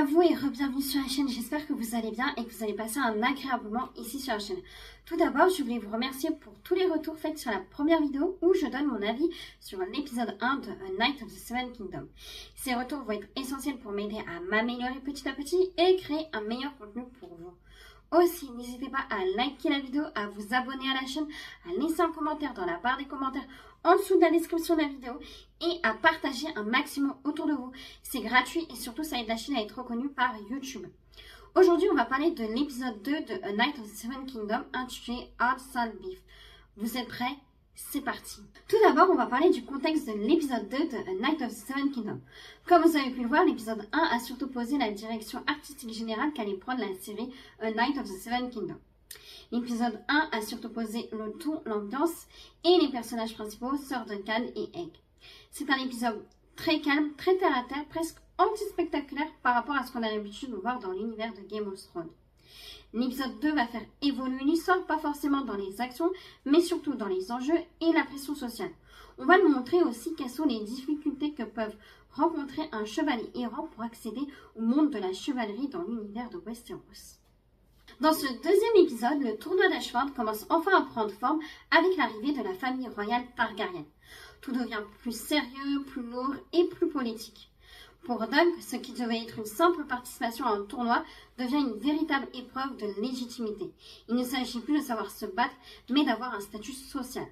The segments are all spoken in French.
À vous et re-bienvenue sur la chaîne, j'espère que vous allez bien et que vous allez passer un agréable moment ici sur la chaîne. Tout d'abord, je voulais vous remercier pour tous les retours faits sur la première vidéo où je donne mon avis sur l'épisode 1 de A Knight of the Seven Kingdoms. Ces retours vont être essentiels pour m'aider à m'améliorer petit à petit et créer un meilleur contenu pour vous. Aussi, n'hésitez pas à liker la vidéo, à vous abonner à la chaîne, à laisser un commentaire dans la barre des commentaires en dessous de la description de la vidéo et à partager un maximum autour de vous. C'est gratuit et surtout ça aide la chaîne à être reconnue par YouTube. Aujourd'hui, on va parler de l'épisode 2 de A Knight of the Seven Kingdoms intitulé Hard Salt Beef. Vous êtes prêts? C'est parti. Tout d'abord, on va parler du contexte de l'épisode 2 de A Knight of the Seven Kingdoms. Comme vous avez pu le voir, l'épisode 1 a surtout posé la direction artistique générale qu'allait prendre la série A Knight of the Seven Kingdoms. L'épisode 1 a surtout posé le ton, l'ambiance et les personnages principaux, Sir Duncan et Egg. C'est un épisode très calme, très terre à terre, presque anti-spectaculaire par rapport à ce qu'on a l'habitude de voir dans l'univers de Game of Thrones. L'épisode 2 va faire évoluer l'histoire, pas forcément dans les actions, mais surtout dans les enjeux et la pression sociale. On va nous montrer aussi quelles sont les difficultés que peuvent rencontrer un chevalier errant pour accéder au monde de la chevalerie dans l'univers de Westeros. Dans ce deuxième épisode, le tournoi d'Ashford commence enfin à prendre forme avec l'arrivée de la famille royale Targaryen. Tout devient plus sérieux, plus lourd et plus politique. Pour Dunk, ce qui devait être une simple participation à un tournoi devient une véritable épreuve de légitimité. Il ne s'agit plus de savoir se battre, mais d'avoir un statut social.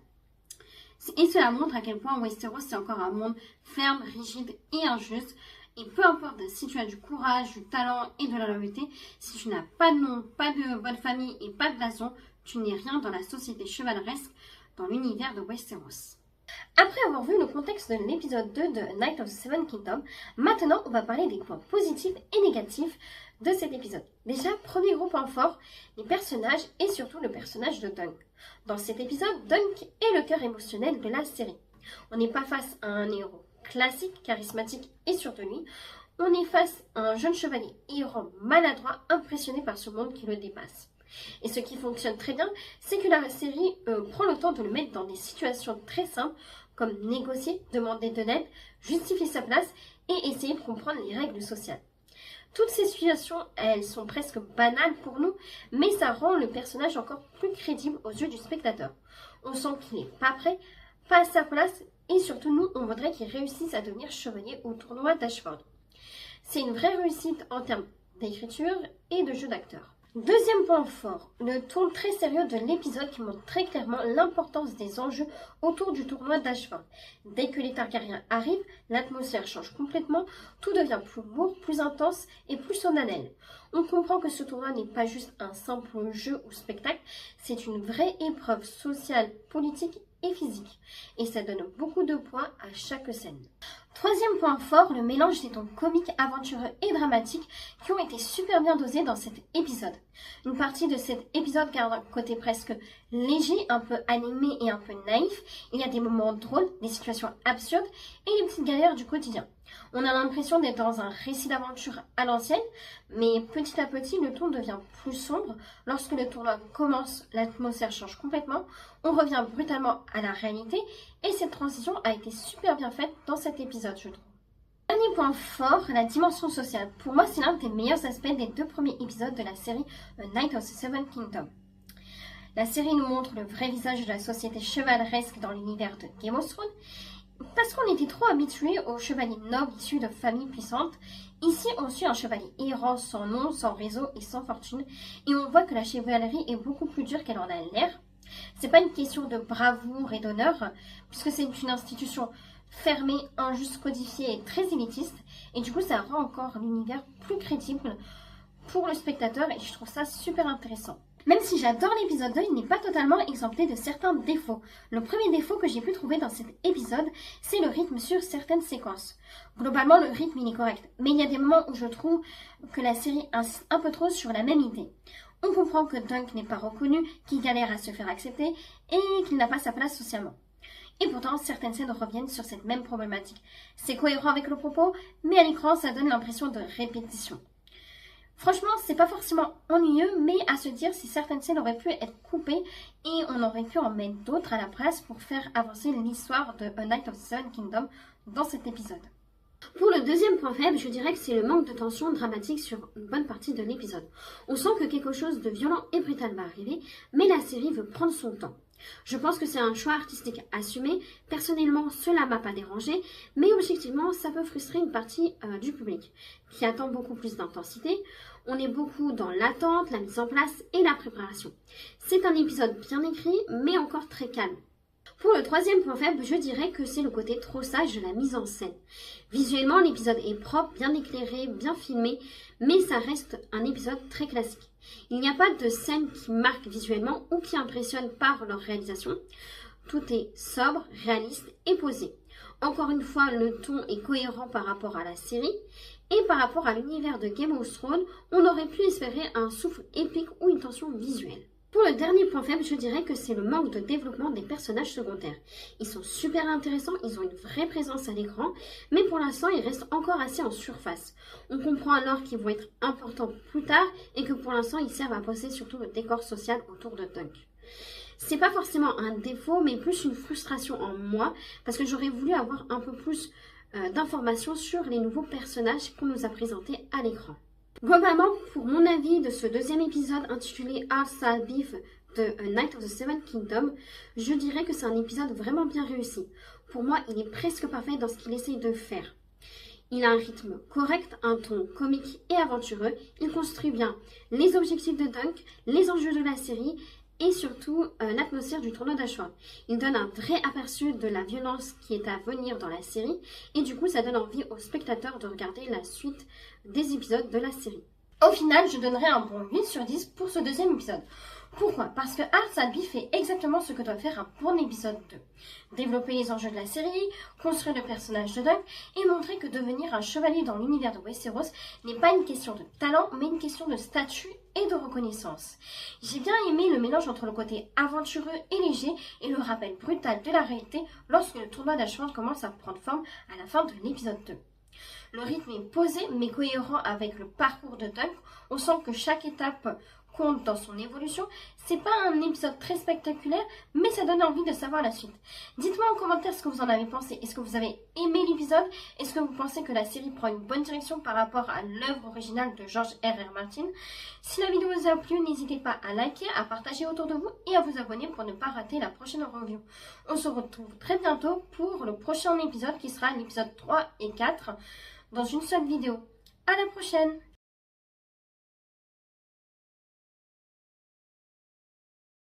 Et cela montre à quel point Westeros est encore un monde ferme, rigide et injuste. Et peu importe si tu as du courage, du talent et de la loyauté, si tu n'as pas de nom, pas de bonne famille et pas de blason, tu n'es rien dans la société chevaleresque dans l'univers de Westeros. Après avoir vu le contexte de l'épisode 2 de A Knight of the Seven Kingdoms, maintenant on va parler des points positifs et négatifs de cet épisode. Déjà, premier gros point fort, les personnages et surtout le personnage de Dunk. Dans cet épisode, Dunk est le cœur émotionnel de la série. On n'est pas face à un héros classique, charismatique et surtenu. On est face à un jeune chevalier errant, maladroit, impressionné par ce monde qui le dépasse. Et ce qui fonctionne très bien, c'est que la série prend le temps de le mettre dans des situations très simples, comme négocier, demander de l'aide, justifier sa place et essayer de comprendre les règles sociales. Toutes ces situations, elles sont presque banales pour nous, mais ça rend le personnage encore plus crédible aux yeux du spectateur. On sent qu'il n'est pas prêt, pas à sa place, et surtout nous, on voudrait qu'il réussisse à devenir chevalier au tournoi d'Ashford. C'est une vraie réussite en termes d'écriture et de jeu d'acteur. Deuxième point fort, le ton très sérieux de l'épisode qui montre très clairement l'importance des enjeux autour du tournoi d'Ashford. Dès que les Targaryens arrivent, l'atmosphère change complètement, tout devient plus lourd, plus intense et plus solennel. On comprend que ce tournoi n'est pas juste un simple jeu ou spectacle, c'est une vraie épreuve sociale, politique et physique. Et ça donne beaucoup de points à chaque scène. Troisième point fort, le mélange des tons comiques, aventureux et dramatiques qui ont été super bien dosés dans cet épisode. Une partie de cet épisode garde un côté presque léger, un peu animé et un peu naïf. Il y a des moments drôles, des situations absurdes et des petites galères du quotidien. On a l'impression d'être dans un récit d'aventure à l'ancienne, mais petit à petit, le ton devient plus sombre. Lorsque le tournoi commence, l'atmosphère change complètement. On revient brutalement à la réalité et cette transition a été super bien faite dans cet épisode, je trouve. Dernier point fort, la dimension sociale. Pour moi, c'est l'un des meilleurs aspects des deux premiers épisodes de la série A Knight of the Seven Kingdoms. La série nous montre le vrai visage de la société chevaleresque dans l'univers de Game of Thrones. Parce qu'on était trop habitués aux chevaliers nobles issus de familles puissantes, ici on suit un chevalier errant sans nom, sans réseau et sans fortune, et on voit que la chevalerie est beaucoup plus dure qu'elle en a l'air. C'est pas une question de bravoure et d'honneur, puisque c'est une institution fermée, injuste, codifiée et très élitiste, et du coup ça rend encore l'univers plus crédible pour le spectateur, et je trouve ça super intéressant. Même si j'adore l'épisode 2, il n'est pas totalement exempté de certains défauts. Le premier défaut que j'ai pu trouver dans cet épisode, c'est le rythme sur certaines séquences. Globalement, le rythme il est correct, mais il y a des moments où je trouve que la série insiste un peu trop sur la même idée. On comprend que Dunk n'est pas reconnu, qu'il galère à se faire accepter et qu'il n'a pas sa place socialement. Et pourtant, certaines scènes reviennent sur cette même problématique. C'est cohérent avec le propos, mais à l'écran, ça donne l'impression de répétition. Franchement, c'est pas forcément ennuyeux, mais à se dire si certaines scènes auraient pu être coupées et on aurait pu en mettre d'autres à la place pour faire avancer l'histoire de A Knight of the Seven Kingdoms dans cet épisode. Pour le deuxième point faible, je dirais que c'est le manque de tension dramatique sur une bonne partie de l'épisode. On sent que quelque chose de violent et brutal va arriver, mais la série veut prendre son temps. Je pense que c'est un choix artistique assumé. Personnellement, cela m'a pas dérangé, mais objectivement, ça peut frustrer une partie du public qui attend beaucoup plus d'intensité. On est beaucoup dans l'attente, la mise en place et la préparation. C'est un épisode bien écrit, mais encore très calme. Pour le troisième point faible, je dirais que c'est le côté trop sage de la mise en scène. Visuellement, l'épisode est propre, bien éclairé, bien filmé, mais ça reste un épisode très classique. Il n'y a pas de scène qui marque visuellement ou qui impressionne par leur réalisation. Tout est sobre, réaliste et posé. Encore une fois, le ton est cohérent par rapport à la série et par rapport à l'univers de Game of Thrones, on aurait pu espérer un souffle épique ou une tension visuelle. Pour le dernier point faible, je dirais que c'est le manque de développement des personnages secondaires. Ils sont super intéressants, ils ont une vraie présence à l'écran, mais pour l'instant, ils restent encore assez en surface. On comprend alors qu'ils vont être importants plus tard et que pour l'instant, ils servent à poser surtout le décor social autour de Dunk. C'est pas forcément un défaut, mais plus une frustration en moi, parce que j'aurais voulu avoir un peu plus d'informations sur les nouveaux personnages qu'on nous a présentés à l'écran. Globalement, pour mon avis de ce deuxième épisode intitulé Hard Style Beef de A Night of the Seven Kingdoms, je dirais que c'est un épisode vraiment bien réussi. Pour moi, il est presque parfait dans ce qu'il essaye de faire. Il a un rythme correct, un ton comique et aventureux. Il construit bien les objectifs de Dunk, les enjeux de la série et surtout l'atmosphère du tournoi d'Ashford. Il donne un vrai aperçu de la violence qui est à venir dans la série et du coup ça donne envie aux spectateurs de regarder la suite des épisodes de la série. Au final, je donnerai un bon 8 sur 10 pour ce deuxième épisode. Pourquoi? Parce que Hard Style Beef fait exactement ce que doit faire un bon épisode 2. Développer les enjeux de la série, construire le personnage de Dunk et montrer que devenir un chevalier dans l'univers de Westeros n'est pas une question de talent, mais une question de statut et de reconnaissance. J'ai bien aimé le mélange entre le côté aventureux et léger et le rappel brutal de la réalité lorsque le tournoi d'Ashford commence à prendre forme à la fin de l'épisode 2. Le rythme est posé mais cohérent avec le parcours de Dunk. On sent que chaque étape compte dans son évolution. C'est pas un épisode très spectaculaire, mais ça donne envie de savoir la suite. Dites-moi en commentaire ce que vous en avez pensé. Est-ce que vous avez aimé l'épisode? Est-ce que vous pensez que la série prend une bonne direction par rapport à l'œuvre originale de George R.R. Martin? Si la vidéo vous a plu, n'hésitez pas à liker, à partager autour de vous et à vous abonner pour ne pas rater la prochaine review. On se retrouve très bientôt pour le prochain épisode qui sera l'épisode 3 et 4 dans une seule vidéo. À la prochaine!